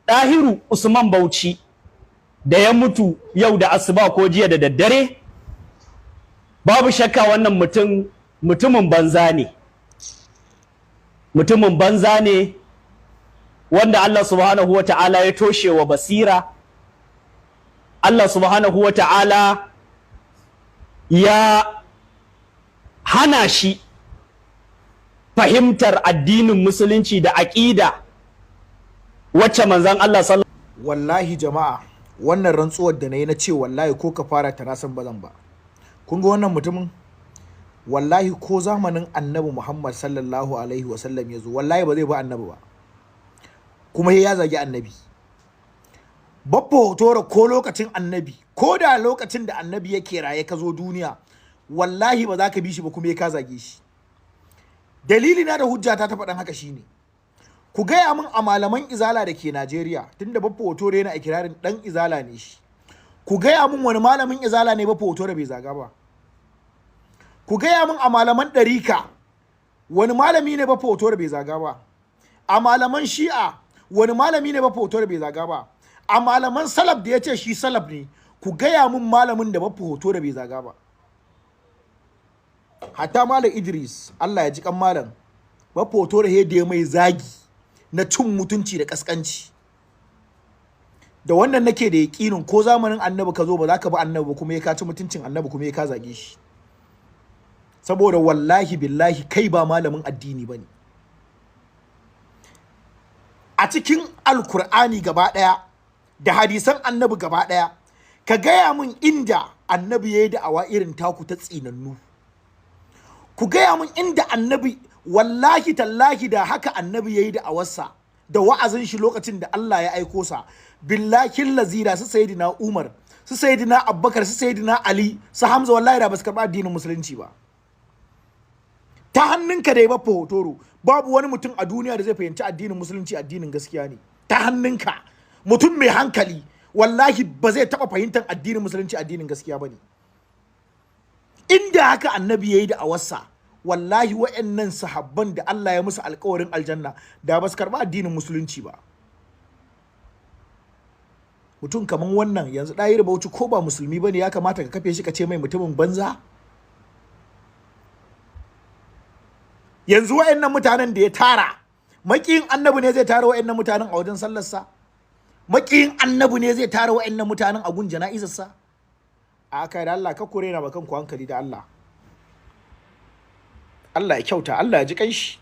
dahiru usman bauchi da ya mutu yau da asuba ko jiya da daddare, babu shakka wannan mutumin banza ne, mutumin banza ne wanda Allah subhanahu wa ta'ala ya toshe wa basira. Allah subhanahu wa ta'ala ya hana shi fahimtar addinin musulunci da aƙida wacce manzan Allah sallallahu. Wallahi jama'a, wannan rantsuwar da na yi na ce wallahi ko ka fara ta nasan bazan ba. Kun ga wannan mutumin, wallahi ko zamanin annabi Muhammad sallallahu alaihi wasallam ya zo, wallahi ba zai ba annabi ba, kuma ya zagi annabi. Baffa hotoro ko lokacin annabi, ko da lokacin da annabi yake raye ka zo duniya, wallahi ba za ka bi shi ba, kuma ka zage shi. Dalili na da hujjata ta faɗan haka shine, ku gaya min a malaman izala da ke Najeriya, tunda Baffa hotoro yana ikirarin dan izala ne shi, ku gaya min wani malamin izala ne Baffa hotoro bai zaga ba. Ku gaya min a malaman ɗarika wani malami ne Baffa hotoro bai zaga ba. A malaman shi'a wani malami ne Baffa hotoro bai zaga ba. A malaman salaf da ya ce shi salaf ne, ku gaya min malamin da Baffa hotoro bai zaga ba. Hatta malam Idris, Allah ya ji kan malam, Baffa hotoro da ya mai zagi na cin mutunci da kaskanci. Da wannan nake da yaƙinin ko zamanin annabi ka zo ba za ka bi annabi ba, kuma ya ka ci mutuncin annabi, kuma ya ka zage shi. Saboda wallahi billahi kai ba malamin addini bane. A cikin alkur'ani gaba daya da hadisan annabi gaba daya, ka gaya min inda annabi yayi da'awa irin taku ta tsinannu. Ku gaya min inda annabi, wallahi tallahi da haka annabi yayi da'awarsa da wa'azin shi lokacin da Allah ya aiko sa, billahi lazira su sayyidina Umar, su sayyidina Abubakar, su sayyidina Ali, su Hamza, wallahi da basu karba addinin musulunci ba. Ta hannunka da ya Baffa hotoro, babu wani mutum a duniya da zai fahimci addinin musulunci addinin gaskiya ne. Ta hannunka, mutum mai hankali wallahi ba zai taba fahimtar addinin musulunci addinin gaskiya bane. Inda haka annabi yayi da awarsa, wallahi wa'annan sahabban da Allah ya musu alƙawarin aljanna da ba su karba addinin musulunci ba. Mutum kaman wannan yanzu dahiru bauchi ko ba musulmi bane ya kamata ka kafe shi ka ce mai mutumin banza? Yanzu wa'annan mutanen da ya tara, makiyin annabi ne zai tara wa'annan mutanen a wajen sallarsa? Makiyin annabi ne zai tara wa'annan mutanen a gun jana'izarsa? A kai da Allah ka kore na bakan ku hankali da Allah. Allah ya kyauta, Allah ya ji kanshi.